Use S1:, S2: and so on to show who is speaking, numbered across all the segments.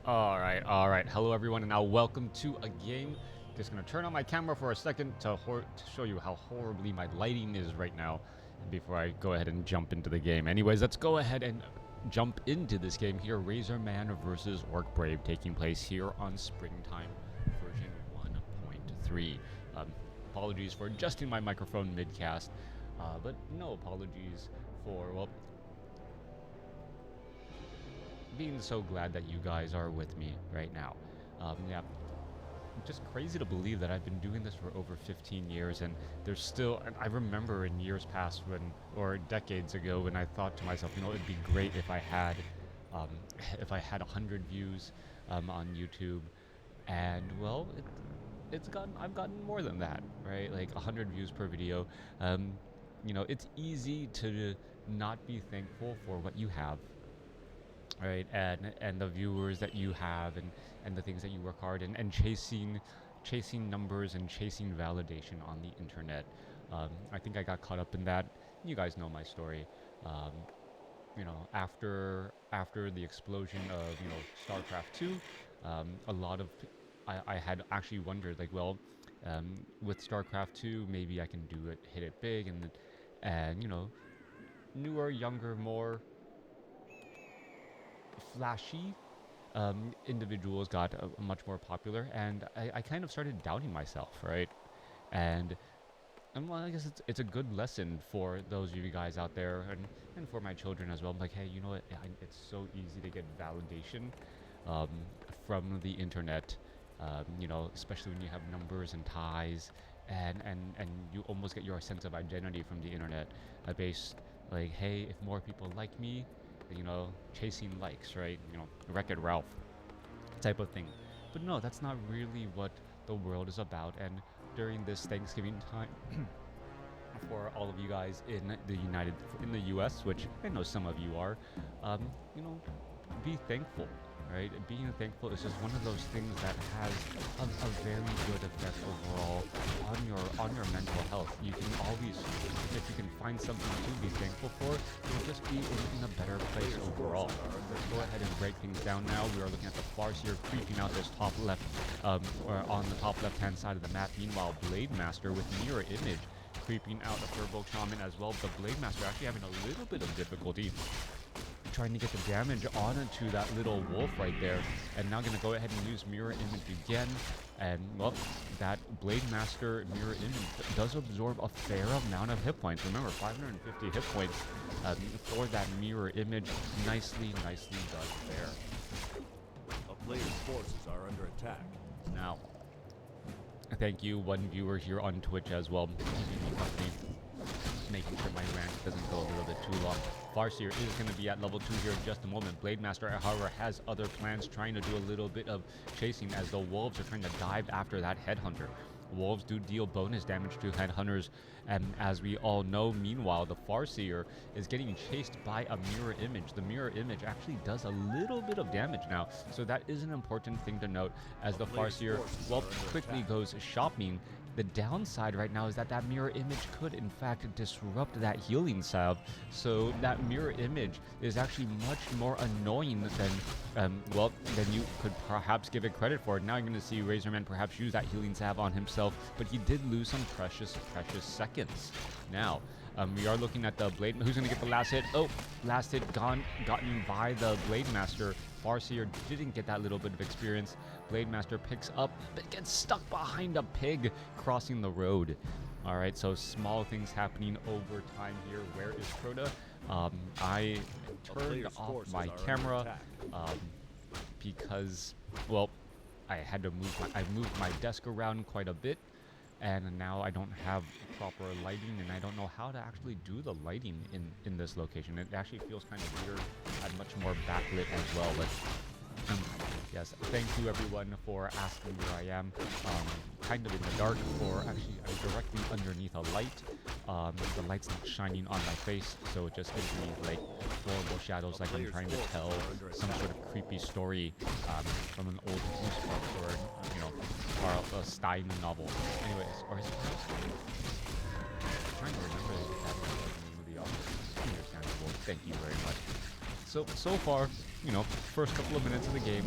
S1: Alright. Hello everyone, and now welcome to a game. Just gonna turn on my camera for a second to show you how horribly my lighting is right now before I go ahead and jump into the game. Anyways, let's go ahead and jump into this game here. RaZZoRMaN versus Orcbrave, taking place here on Springtime version 1.3. Apologies for adjusting my microphone mid-cast, but no apologies for, well, being so glad that you guys are with me right now. Yeah, just crazy to believe that I've been doing this for over 15 years, and there's still, I remember in years past when, or decades ago, when I thought to myself, you know, it'd be great if I had, if I had 100 views on YouTube, and well, I've gotten more than that, right? Like 100 views per video. You know, it's easy to not be thankful for what you have, right? And the viewers that you have, and the things that you work hard and chasing numbers and chasing validation on the internet. I think I got caught up in that. You guys know my story. You know, after the explosion of, you know, StarCraft 2, a lot of I had actually wondered, like, well, with StarCraft 2, maybe I can do it, hit it big, and you know, newer, younger, more flashy individuals got much more popular, and I kind of started doubting myself, right? And well, I guess it's a good lesson for those of you guys out there, and for my children as well. I'm like, hey, you know what? It's so easy to get validation um, from the internet. You know, especially when you have numbers and ties, and you almost get your sense of identity from the internet, based, like, hey, if more people like me, you know, chasing likes, right? You know, Wreck-It Ralph type of thing. But no, that's not really what the world is about. And during this Thanksgiving time, for all of you guys in the U.S., which I know some of you are, you know, be thankful, right? Being thankful is just one of those things that has a very good effect overall on your mental health. You can always, if you can find something to be thankful for, you'll just be in a better place overall. Let's go ahead and break things down now. We are looking at the Farseer creeping out this top left, or on the top left-hand side of the map. Meanwhile, Blade Master with Mirror Image creeping out a Turbo Shaman as well. The Blade Master actually having a little bit of difficulty trying to get the damage onto that little wolf right there, and now gonna go ahead and use Mirror Image again, and well, that Blade Master Mirror Image does absorb a fair amount of hit points. Remember, 550 hit points for that Mirror Image. Nicely done there.
S2: A player's forces are under attack.
S1: Now, thank you, one viewer here on Twitch as well, keeping me company, making sure my rant doesn't go a little bit too long. Farseer is going to be at level 2 here in just a moment. Blade Master, however, has other plans, trying to do a little bit of chasing as the wolves are trying to dive after that headhunter. Wolves do deal bonus damage to headhunters, and as we all know, meanwhile, the Farseer is getting chased by a Mirror Image. The Mirror Image actually does a little bit of damage now, so that is an important thing to note as the Farseer, well, quickly goes shopping. The downside right now is that that Mirror Image could, in fact, disrupt that healing salve. So that Mirror Image is actually much more annoying than, well, than you could perhaps give it credit for. Now you're going to see RaZZoRMaN perhaps use that healing salve on himself, but he did lose some precious seconds. Now, we are looking at the Blade. Who's going to get the last hit? Oh, last hit gotten by the Blade Master. Farseer didn't get that little bit of experience. Blade Master picks up, but gets stuck behind a pig crossing the road. All right, so small things happening over time here. Where is Crota? I turned off my camera because, well, I had to moved my desk around quite a bit, and now I don't have proper lighting, and I don't know how to actually do the lighting in this location. It actually feels kind of weird and much more backlit as well, but yes, thank you everyone for asking where I am. Kind of in the dark, or actually I'm directly underneath a light. The light's not shining on my face, so it just gives me like horrible shadows, like I'm trying to tell some sort of creepy story from an old goosebumps, or you know, or a Stein novel. Anyways, or is it Stein? I'm trying to remember that was the name of the author. Understandable. Thank you very much. So far, you know, first couple of minutes of the game,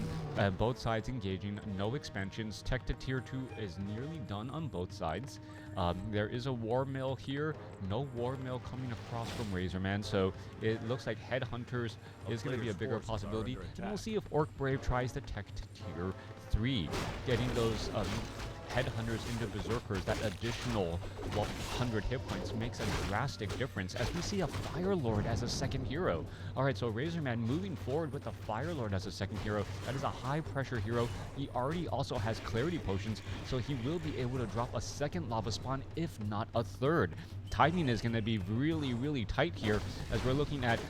S1: both sides engaging, no expansions. Tech to tier 2 is nearly done on both sides. There is a war mill here, no war mill coming across from RaZZoRMaN, so it looks like headhunters is going to be a bigger possibility. And we'll see if Orcbrave tries to tech to tier 3, getting those headhunters into berserkers. That additional 100 hit points makes a drastic difference as we see a Fire Lord as a second hero. Alright, so RaZZoRMaN moving forward with the Fire Lord as a second hero. That is a high pressure hero. He already also has clarity potions, so he will be able to drop a second lava spawn, if not a third. Timing is going to be really, really tight here as we're looking at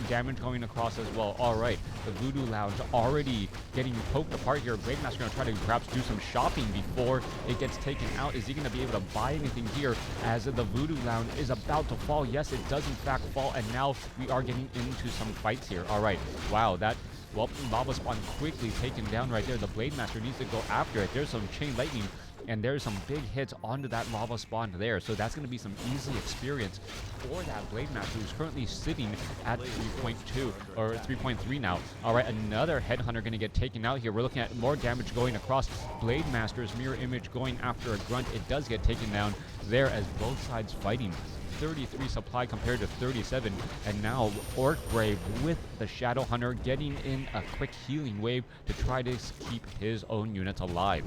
S1: damage going across as well. Alright, the Voodoo Lounge already getting poked apart here. Blademaster going to try to perhaps do some shopping before it gets taken out. Is he going to be able to buy anything here as the Voodoo Lounge is about to fall? Yes, it does in fact fall, and now we are getting into some fights here. Alright, wow, that lava spawn quickly taken down right there. The Blademaster needs to go after it. There's some chain lightning, and there's some big hits onto that lava spawn there. So that's going to be some easy experience for that Blademaster, who's currently sitting at 3.2 or 3.3 now. All right, another Headhunter going to get taken out here. We're looking at more damage going across. Blademaster's mirror image going after a grunt. It does get taken down there as both sides fighting. 33 supply compared to 37, and now Orcbrave with the Shadow Hunter getting in a quick healing wave to try to keep his own units alive.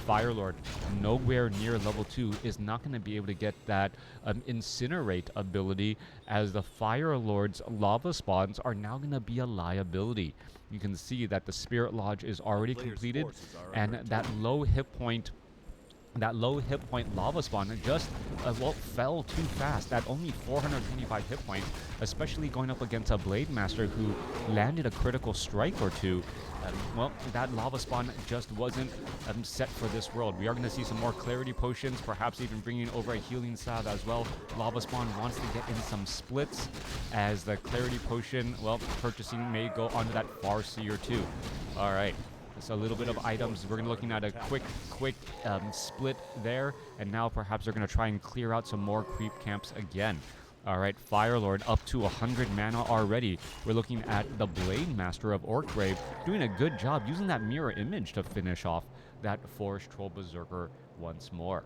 S1: Firelord, nowhere near level 2, is not going to be able to get that Incinerate ability, as the Firelord's lava spawns are now going to be a liability. You can see that the Spirit Lodge is already completed, and that low hit point lava spawn just fell too fast at only 425 hit points, especially going up against a Blademaster who landed a critical strike or two. That lava spawn just wasn't set for this world. We are going to see some more clarity potions, perhaps even bringing over a healing salve as well. Lava spawn wants to get in some splits, as the clarity potion, purchasing may go onto that Farseer too. All right. So a little bit of items. We're looking at a quick split there, and now perhaps they're going to try and clear out some more creep camps again. Alright, Firelord up to 100 mana already. We're looking at the Blademaster of Orcbrave doing a good job using that mirror image to finish off that Forest Troll Berserker once more.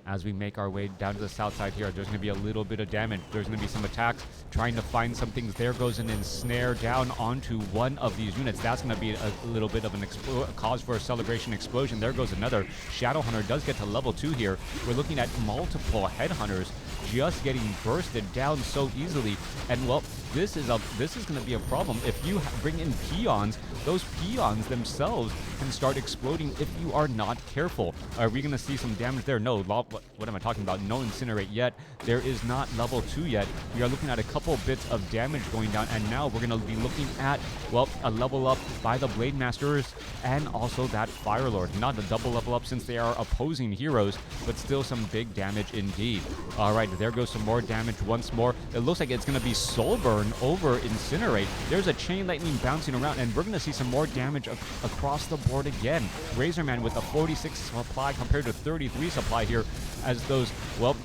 S1: As we make our way down to the south side here, there's going to be a little bit of damage. There's going to be some attacks, trying to find some things. There goes an ensnare down onto one of these units. That's going to be a little bit of a cause for a celebration explosion. There goes another. Shadowhunter does get to level 2 here. We're looking at multiple Headhunters just getting bursted down so easily. And this is going to be a problem. If you bring in peons, those peons themselves can start exploding if you are not careful. Are we going to see some damage there? No. What am I talking about? No Incinerate yet. There is not level 2 yet. We are looking at a couple bits of damage going down, and now we're going to be looking at, a level up by the Blademasters and also that Firelord. Not a double level up since they are opposing heroes, but still some big damage indeed. All right, there goes some more damage once more. It looks like it's going to be Soulburn over Incinerate. There's a Chain Lightning bouncing around, and we're going to see some more damage across the board again. RaZZoRMaN with a 46 supply compared to 33 supply here, as those,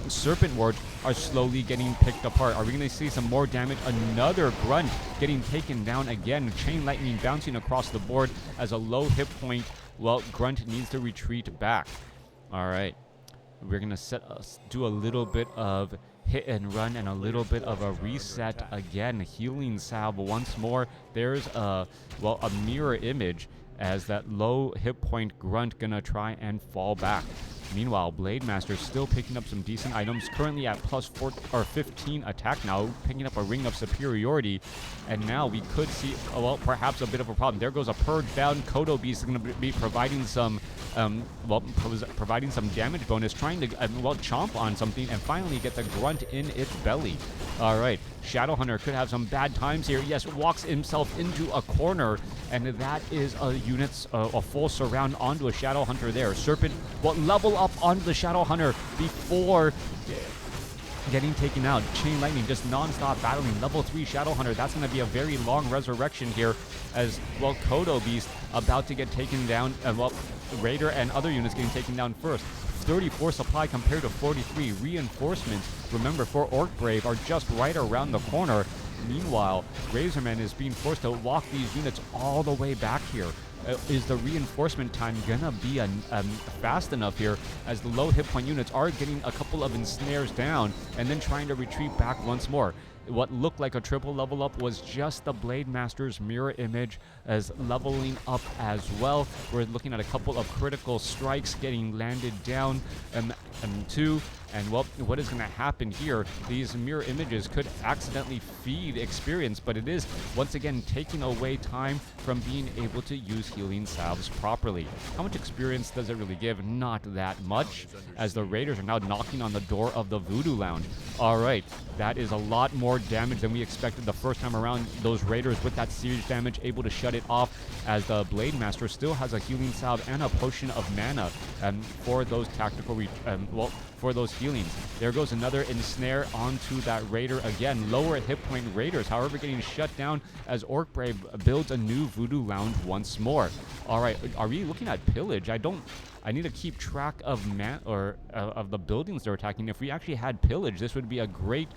S1: Serpent Wards are slowly getting picked apart. Are we going to see some more damage? Another Grunt getting taken down again. Chain Lightning bouncing across the board as a low hit point. Grunt needs to retreat back. All right. We're going to do a little bit of hit and run and a little bit of a reset again. Healing salve once more. There's a mirror image as that low hit point Grunt gonna try and fall back. Meanwhile, Blademaster still picking up some decent items, currently at plus 15 attack now, picking up a Ring of Superiority, and now we could see, perhaps a bit of a problem. There goes a Purge down. Kodo Beast is going to be providing some, providing some damage bonus, trying to, chomp on something and finally get the Grunt in its belly. All right, Shadowhunter could have some bad times here. Yes, walks himself into a corner, and that is a full surround onto a Shadowhunter there. Serpent will level up onto the Shadowhunter before getting taken out. Chain Lightning just non-stop battling. Level 3 Shadowhunter. That's going to be a very long resurrection here, as Kodo Beast about to get taken down. Raider and other units getting taken down first. 34 supply compared to 43. Reinforcements, remember, for Orcbrave are just right around the corner. Meanwhile, RaZZoRMaN is being forced to walk these units all the way back here. Is the reinforcement time gonna be fast enough here, as the low hit point units are getting a couple of ensnares down and then trying to retreat back once more? What looked like a triple level up was just the Blade Master's mirror image as leveling up as well. We're looking at a couple of critical strikes getting landed down too. And what is going to happen here? These mirror images could accidentally feed experience, but it is once again taking away time from being able to use healing salves properly. How much experience does it really give? Not that much, as the Raiders are now knocking on the door of the Voodoo Lounge. All right, that is a lot more damage than we expected the first time around. Those Raiders with that siege damage able to shut it off, as the Blade Master still has a healing salve and a potion of mana for those tactical for those healings. There goes another ensnare onto that Raider again. Lower hit point Raiders, however, getting shut down as Orcbrave builds a new Voodoo Lounge once more. All right, are we looking at pillage? I need to keep track of of the buildings they're attacking. If we actually had pillage, this would be a great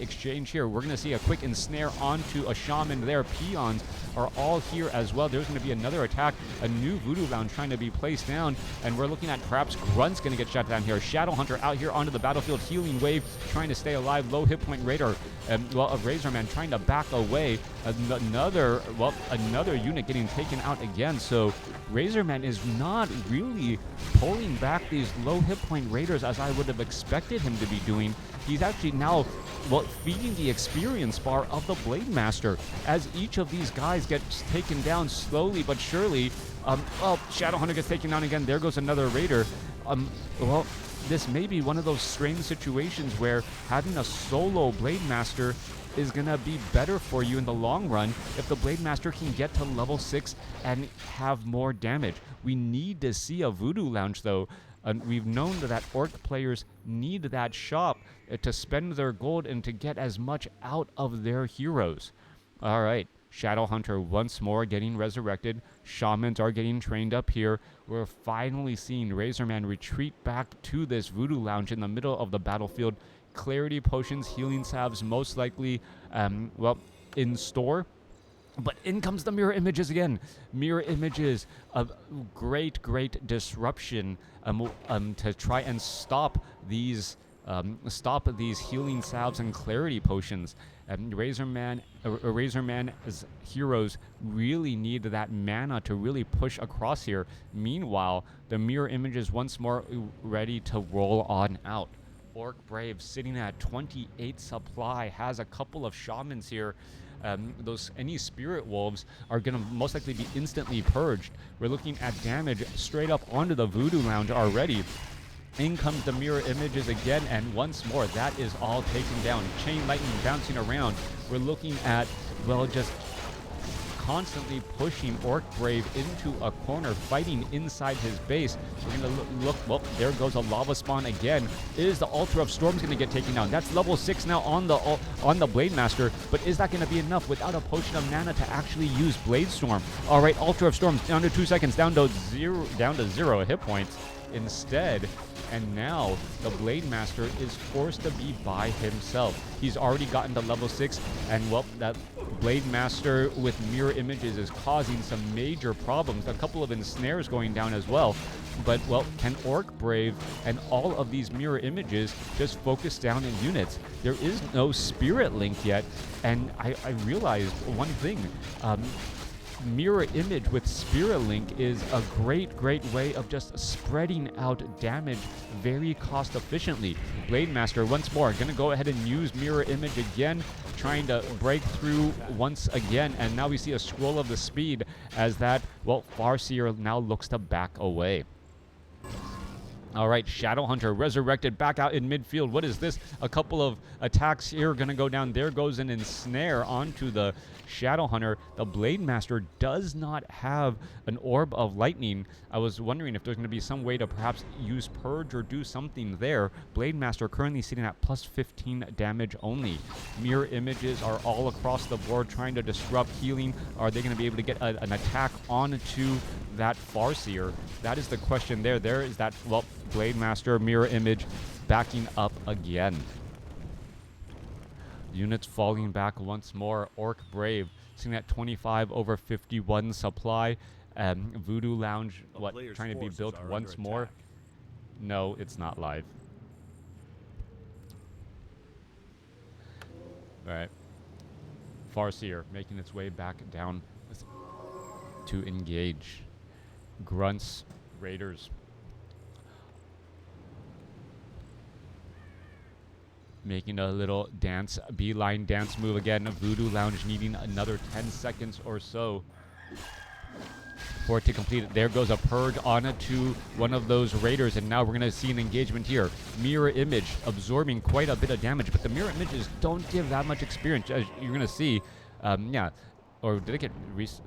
S1: exchange here. We're going to see a quick ensnare onto a shaman there. Peons are all here as well. There's going to be another attack, a new Voodoo Lounge trying to be placed down, and we're looking at perhaps Grunt's going to get shut down here. Shadowhunter out here onto the battlefield, healing wave, trying to stay alive. Low hit point Raider, a RaZZoRMaN trying to back away. Another unit getting taken out again. So RaZZoRMaN is not really pulling back these low hit point Raiders as I would have expected him to be doing. He's actually now feeding the experience bar of the Blade Master as each of these guys gets taken down slowly but surely. Shadowhunter gets taken down again. There goes another Raider. This may be one of those strange situations where having a solo Blade Master is going to be better for you in the long run if the Blade Master can get to level 6 and have more damage. We need to see a Voodoo Lounge, though. We've known that Orc players need that shop to spend their gold and to get as much out of their heroes. All right, Shadowhunter once more getting resurrected. Shamans are getting trained up here. We're finally seeing RaZZoRMaN retreat back to this Voodoo Lounge in the middle of the battlefield. Clarity potions, healing salves, most likely, in store. But in comes the mirror images again. Mirror images of great disruption to try and stop these healing salves and clarity potions. RaZZoRMan's heroes really need that mana to really push across here. Meanwhile, the mirror images once more ready to roll on out. Orcbrave sitting at 28 supply, has a couple of shamans here. Any spirit wolves are going to most likely be instantly purged. We're looking at damage straight up onto the Voodoo Lounge already. In comes the mirror images again, and once more, that is all taken down. Chain lightning bouncing around. We're looking at, just constantly pushing Orcbrave into a corner, fighting inside his base. We're going to look, there goes a lava spawn again. Is the Altar of Storms going to get taken down? That's level 6 now on the Blade Master, but is that going to be enough without a potion of mana to actually use Blade Storm? All right, Altar of Storms down to 2 seconds, down to zero hit points instead. And now the Blade Master is forced to be by himself. He's already gotten to level 6, and that Blade Master with mirror images is causing some major problems. A couple of ensnares going down as well. But, can Orcbrave and all of these mirror images just focus down in units? There is no Spirit Link yet, and I realized one thing. Mirror image with Spirit Link is a great way of just spreading out damage very cost efficiently. Blade Master once more going to go ahead and use mirror image again, trying to break through once again, and now we see a scroll of the speed as that Farseer now looks to back away. All right, Shadowhunter resurrected back out in midfield. What is this? A couple of attacks here going to go down. There goes an ensnare onto the Shadowhunter. The Blade Master does not have an Orb of Lightning. I was wondering if there's going to be some way to perhaps use Purge or do something there. Blade Master currently sitting at plus 15 damage only. Mirror images are all across the board trying to disrupt healing. Are they going to be able to get an attack onto that Farseer? That is the question there. There is that, Blade Master mirror image backing up again. Units falling back once more. Orcbrave sitting at 25 over 51 supply. Voodoo Lounge, trying to be built once more. No, it's not live. Alright. Farseer making its way back down to engage. Grunts, Raiders. Making a little dance, beeline dance move again. Voodoo Lounge needing another 10 seconds or so for it to complete it. There goes a purge onto one of those Raiders, and now we're going to see an engagement here. Mirror Image absorbing quite a bit of damage, but the Mirror Images don't give that much experience, as you're going to see. Yeah. Or did it get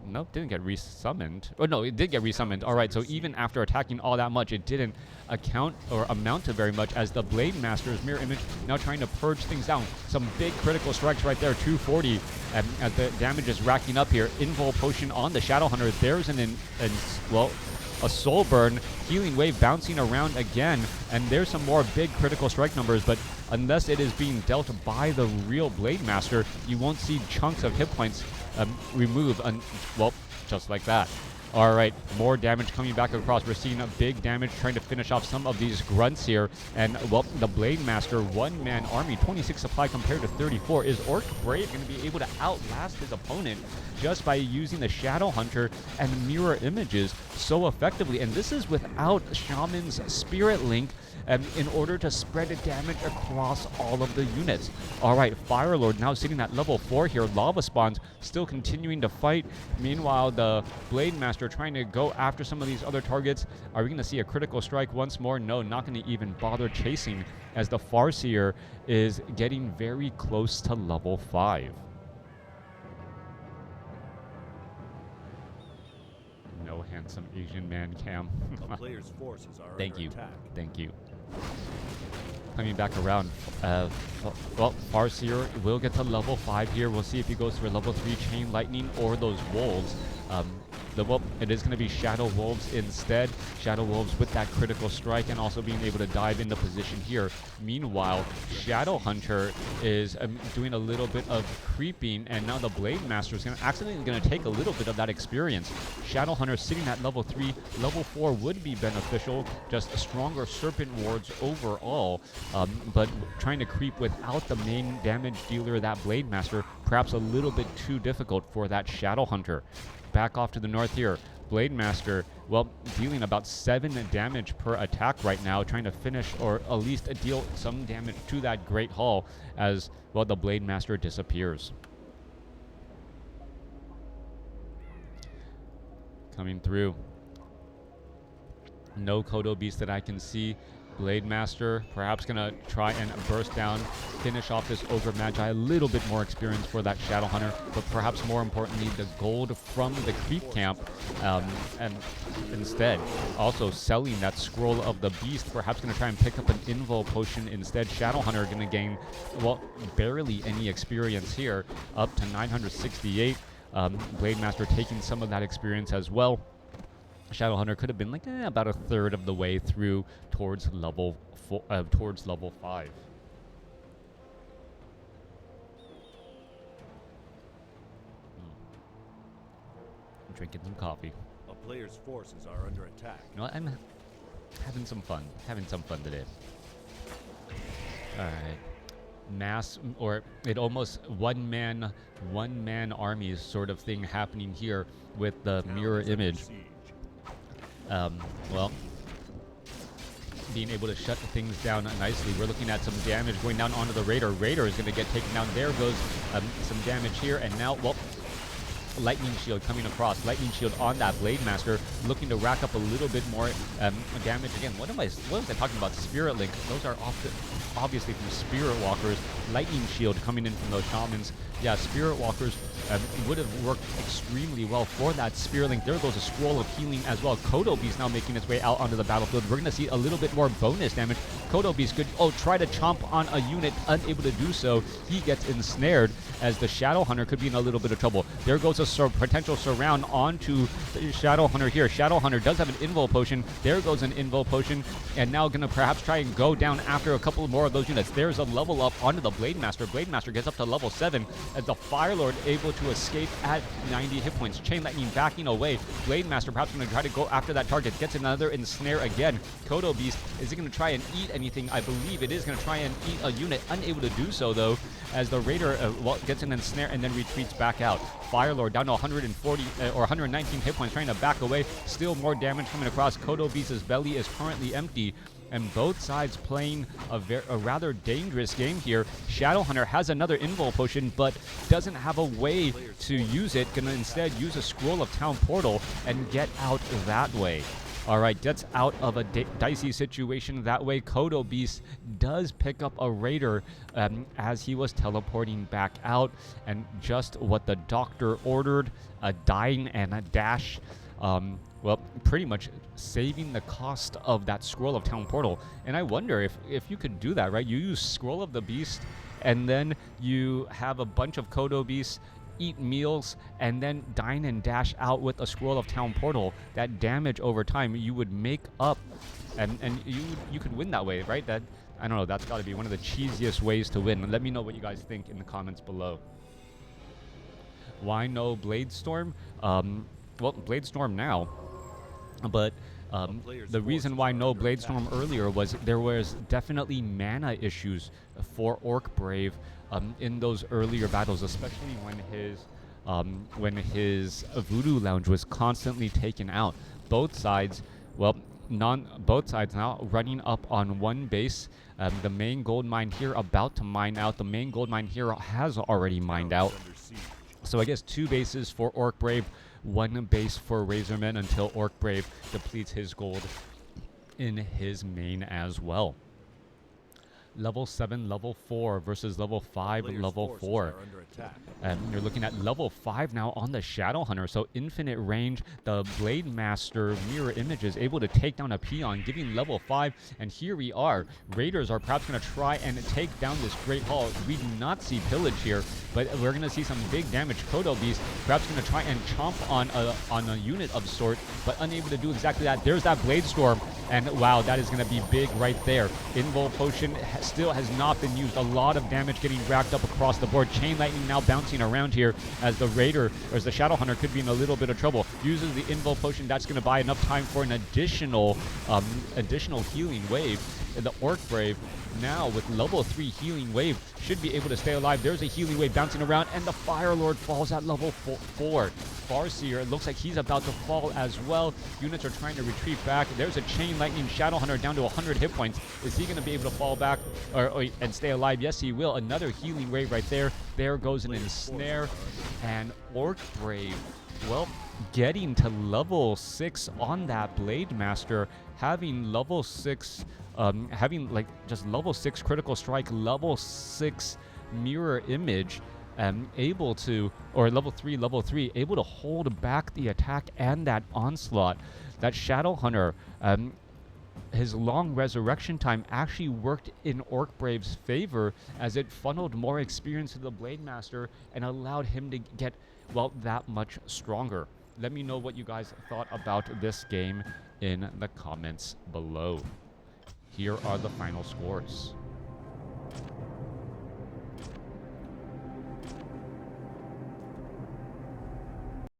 S1: no, didn't get resummoned. Oh no, it did get resummoned. Alright, so even after attacking all that much, it didn't amount to very much, as the Blade Master's Mirror Image now trying to purge things down. Some big critical strikes right there, 240, as the damage is racking up here. Invul Potion on the Shadow Hunter. There's a Soul Burn. Healing Wave bouncing around again, and there's some more big critical strike numbers, but unless it is being dealt by the real Blade Master, you won't see chunks of hit points remove, just like that. Alright, more damage coming back across. We're seeing a big damage trying to finish off some of these grunts here. And, the Blade Master, one-man army, 26 supply compared to 34. Is Orcbrave going to be able to outlast his opponent just by using the Shadow Hunter and Mirror Images so effectively? And this is without Shaman's Spirit Link in order to spread the damage across all of the units. Alright, Firelord now sitting at level 4 here. Lava Spawns still continuing to fight. Meanwhile, the Blade Master trying to go after some of these other targets. Are we going to see a critical strike once more? No, not going to even bother chasing, as the Farseer is getting very close to level 5. No handsome Asian man cam.
S2: A player's forces are
S1: Thank
S2: under
S1: you.
S2: attack.
S1: Thank you. Coming back around. Farseer will get to level 5 here. We'll see if he goes for level 3 Chain Lightning or those Wolves. It is going to be Shadow Wolves instead. Shadow Wolves with that critical strike and also being able to dive into position here. Meanwhile, Shadow Hunter is doing a little bit of creeping, and now the Blade Master is accidentally going to take a little bit of that experience. Shadow Hunter sitting at level 3. Level 4 would be beneficial, just stronger Serpent Wards overall, but trying to creep without the main damage dealer, that Blade Master, perhaps a little bit too difficult for that Shadow Hunter. Back off to the north here. Blade Master, dealing about 7 damage per attack right now, trying to finish or at least deal some damage to that Great Hall as, the Blade Master disappears. Coming through. No Kodo Beast that I can see. Blade Master perhaps going to try and burst down, finish off this Ogre Magi. A little bit more experience for that Shadow Hunter, but perhaps more importantly, the gold from the creep camp, and instead also selling that Scroll of the Beast. Perhaps going to try and pick up an Invul Potion instead. Shadow Hunter going to gain, barely any experience here, up to 968. Blade Master taking some of that experience as well. Shadow Hunter could have been about a third of the way through towards level 5. Drinking some coffee.
S2: A player's forces are under attack.
S1: You know what? I'm having some fun. Today. All right. It almost one man armies sort of thing happening here with the Mirror Image. Being able to shut things down nicely. We're looking at some damage going down onto the Raider. Raider is going to get taken down. There goes some damage here, and now, Lightning Shield coming across. Lightning Shield on that Blade Master, looking to rack up a little bit more damage. Again, what was I talking about? Spirit Link. Those are obviously from Spirit Walkers. Lightning Shield coming in from those Shamans. Yeah, Spirit Walkers would have worked extremely well for that Spirit Link. There goes a Scroll of Healing as well. Kodo Beast now making its way out onto the battlefield. We're going to see a little bit more bonus damage. Kodo Beast could, try to chomp on a unit, unable to do so. He gets ensnared as the Shadow Hunter could be in a little bit of trouble. There goes a potential surround onto the Shadow Hunter here. Shadow Hunter does have an Invul Potion. There goes an Invul Potion, and now going to perhaps try and go down after a couple more of those units. There's a level up onto the Blade Master. Blade Master gets up to level 7 as the Fire Lord able to escape at 90 hit points. Chain Lightning backing away. Blade Master perhaps going to try to go after that target. Gets another ensnare again. Kodo Beast, is it going to try and eat anything? I believe it is going to try and eat a unit. Unable to do so, though, as the Raider gets an ensnare and then retreats back out. Fire Lord down to 140 or 119 hit points, trying to back away. Still more damage coming across. Kodo Beast's belly is currently empty, and both sides playing a rather dangerous game here. Shadow Hunter has another Invul Potion, but doesn't have a way to use it. Gonna instead use a Scroll of Town Portal and get out that way. All right, gets out of a dicey situation that way. Kodo Beast does pick up a Raider as he was teleporting back out, and just what the doctor ordered, a dine and a dash. Well, pretty much saving the cost of that Scroll of Town Portal. And I wonder if you could do that, right? You use Scroll of the Beast, and then you have a bunch of Kodo Beasts eat meals, and then dine and dash out with a Scroll of Town Portal. That damage over time you would make up, and you could win that way, right? That, I don't know, that's got to be one of the cheesiest ways to win. Let me know what you guys think in the comments below. Why no Bladestorm? Well, Bladestorm now, but the reason why no Bladestorm earlier was there was definitely mana issues for Orcbrave in those earlier battles, especially when his Voodoo Lounge was constantly taken out. Both sides, well, both sides now running up on one base. The main gold mine here about to mine out. The main gold mine here has already mined out. So I guess 2 bases for Orcbrave, 1 base for RaZZoRMaN until Orcbrave depletes his gold in his main as well. Level 7, level 4 versus level 5, level 4. And you're looking at level 5 now on the Shadow Hunter, so infinite range. The Blade Master mirror image is able to take down a peon, giving level 5. And here we are. Raiders are perhaps going to try and take down this Great Hall. We do not see pillage here, but we're going to see some big damage. Kodo Beast perhaps going to try and chomp on a unit of sort, but unable to do exactly that. There's that Blade Storm, and wow, that is going to be big right there. Invul Potion still has not been used. A lot of damage getting racked up across the board. Chain Lightning now bouncing around here as the Raider, or as the Shadow Hunter, could be in a little bit of trouble. Uses the Invul Potion. That's going to buy enough time for an additional healing wave. And the Orcbrave now with level 3 healing wave should be able to stay alive. There's a healing wave bouncing around, and the Fire Lord falls at level 4. Farseer, it looks like he's about to fall as well. Units are trying to retreat back. There's a Chain Lightning. Shadow Hunter down to 100 hit points. Is he going to be able to fall back and stay alive? Yes, he will. Another healing wave right there. There goes an ensnare. And Orcbrave, well, getting to level 6 on that Blade Master, having level 6, having like just level 6 critical strike, level 6 mirror image, able to, or level 3, able to hold back the attack and that onslaught. That Shadow Hunter, his long resurrection time actually worked in Orcbrave's favor, as it funneled more experience to the Blade Master and allowed him to get, well, that much stronger. Let me know what you guys thought about this game in the comments below. Here are the final scores.